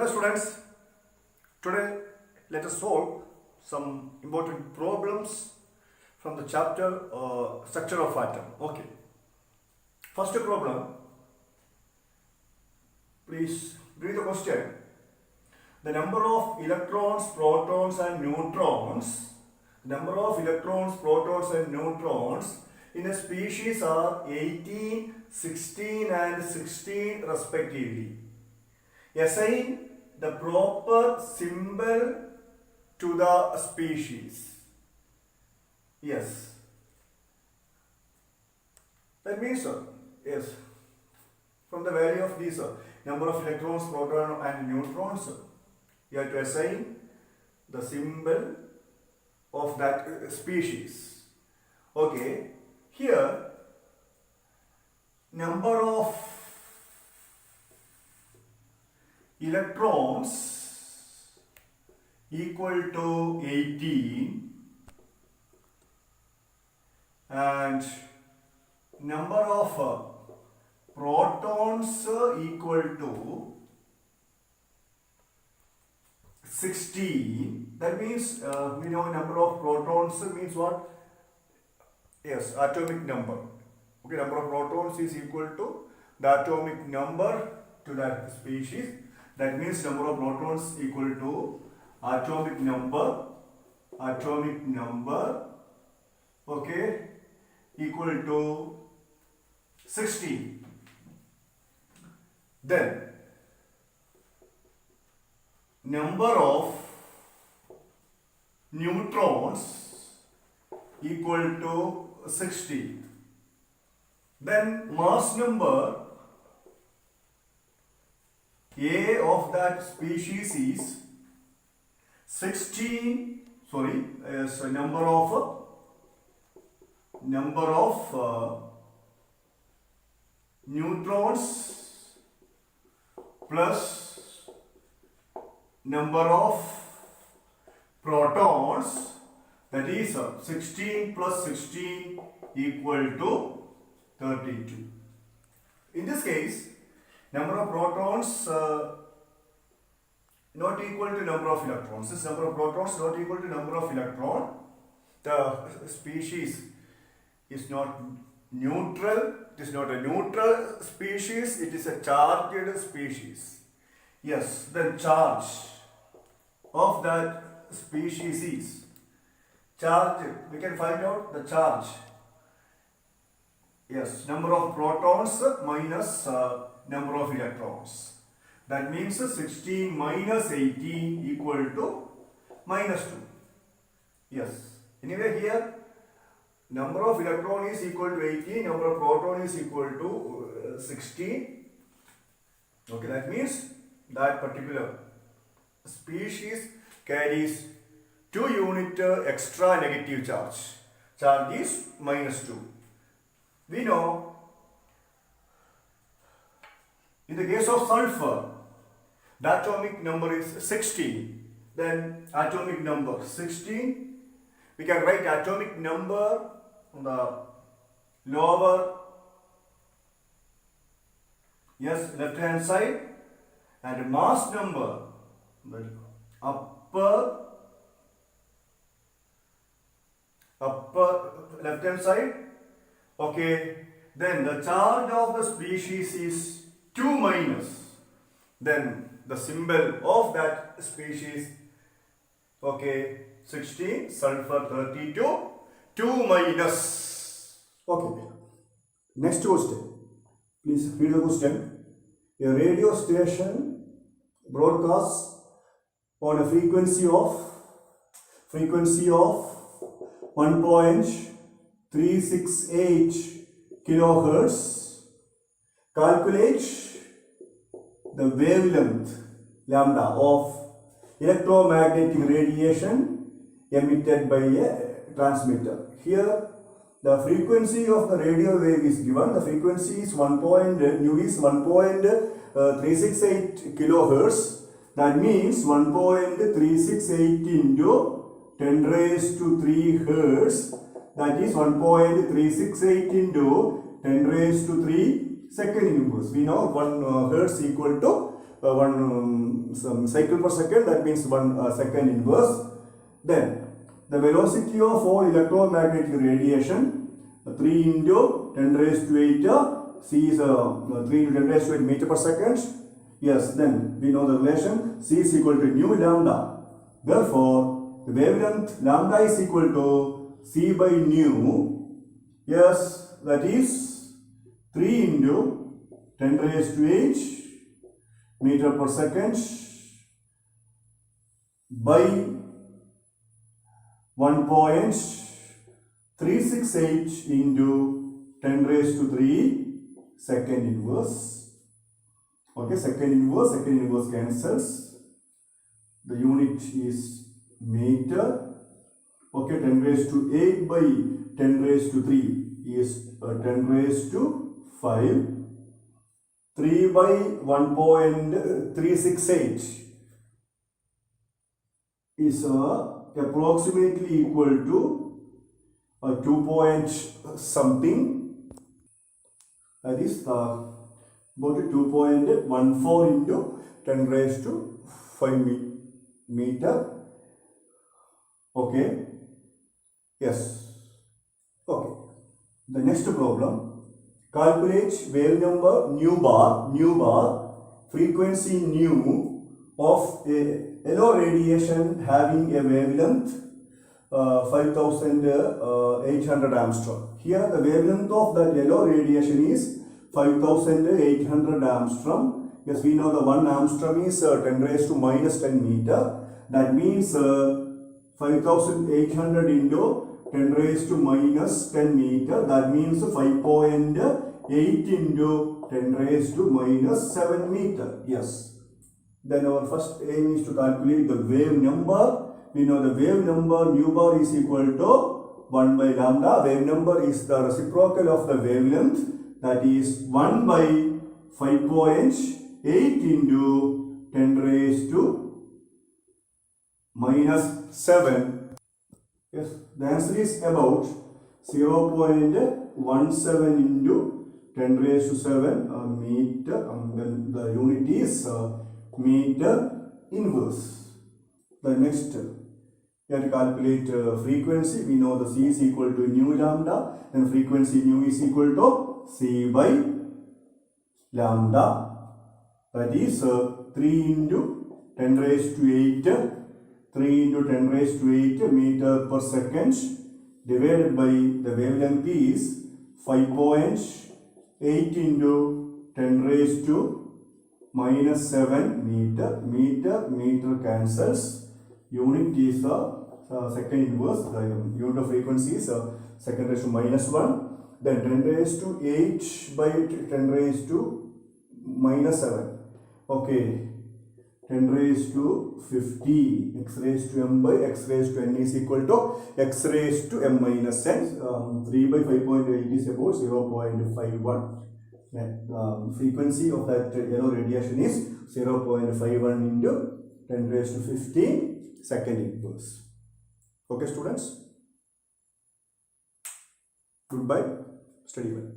Hello students, today let us solve some important problems from the chapter structure of atom. Okay, first problem, please read the question. The number of electrons, protons and neutrons in a species are 18, 16 and 16 respectively. Assign the proper symbol to the species. Yes. That means, yes, from the value of these number of electrons, protons and neutrons, you have to assign the symbol of that species. Okay, here number of electrons equal to 18 and number of protons equal to 16. That means we know number of protons means what? Yes, atomic number. Okay, number of protons is equal to the atomic number to that species. That means number of protons equal to atomic number, okay, equal to 16. Then number of neutrons equal to 60. Then mass number A of that species is 16. Sorry, so number of neutrons plus number of protons, that is 16 plus 16 equal to 32. In this case, number of protons not equal to number of electrons. This number of protons not equal to number of electron. The species is not neutral. It is not a neutral species. It is a charged species. Yes, the charge of that species is charged. We can find out the charge. Yes, number of protons minus number of electrons. That means 16 minus 18 equal to minus 2. Yes. Anyway, here number of electron is equal to 18, number of proton is equal to 16. Okay, that means that particular species carries 2 unit extra negative charge. Charge is minus 2. We know in the case of sulfur, the atomic number is 16. Then atomic number 16. We can write atomic number on the lower, yes, left hand side, and mass number the upper left hand side. Okay, then the charge of the species is 2 minus, then the symbol of that species, okay, 16, sulfur 32, 2 minus. Okay, next question. Please read the question. A radio station broadcasts on a frequency of 1.368 kilohertz. Calculate the wavelength lambda of electromagnetic radiation emitted by a transmitter. Here the frequency of the radio wave is given. The frequency is 1.368 kilohertz. That means 1.368 into 10 raised to 3 hertz. That is 1.368 into 10 raised to 3 second impulse. We know 1 hertz equal to some cycle per second, that means 1 second inverse. Then the velocity of all electromagnetic radiation, 3 into 10 raised to 8, C is 3 into 10 raised to 8 meter per second. Yes, then we know the relation C is equal to nu lambda. Therefore, the wavelength lambda is equal to C by nu. Yes, that is 3 into 10 raised to 8 meter per second by 1.368 into 10 raised to 3 second inverse. Okay, second inverse cancels. The unit is meter. Okay, 10 raised to 8 by 10 raised to 3 is 10 raised to 5. 3 by 1.368 is approximately equal to 2 point something, that is about 2.14 into 10 raised to 5 meter. Okay, yes. Okay, the next problem, calculate wave number nu bar, frequency nu of a yellow radiation having a wavelength 5800 Armstrong. Here the wavelength of that yellow radiation is 5800 Armstrong. Yes, we know the 1 Armstrong is 10 raised to minus 10 meter. That means 5800 into 10 raised to minus 10 meter. That means 5.8 into 10 raised to minus 7 meter. Yes. Then our first aim is to calculate the wave number. We know the wave number nu bar is equal to 1 by lambda. Wave number is the reciprocal of the wavelength, that is 1 by 5.8 into 10 raised to minus 7. Yes, the answer is about 0.17 into 10 raised to 7 meter. Then the unit is meter inverse. The next, we have to calculate frequency. We know the C is equal to nu lambda, then frequency nu is equal to C by lambda, that is 3 into 10 raised to 8, 3 into 10 raised to 8 meter per second divided by the wavelength is 5.8 into 10 raised to minus 7 meter. Meter cancels. Unit is second inverse. The unit of frequency is second raised to minus 1. Then 10 raised to 8 by 10 raised to minus 7. Okay. 10 raised to 50. X raised to m by x raised to n is equal to x raised to m minus n. 3 by 5.8 is about 0.51. Frequency of that yellow radiation is 0.51 into 10 raised to 15 second inverse. Okay, students? Goodbye. Study well.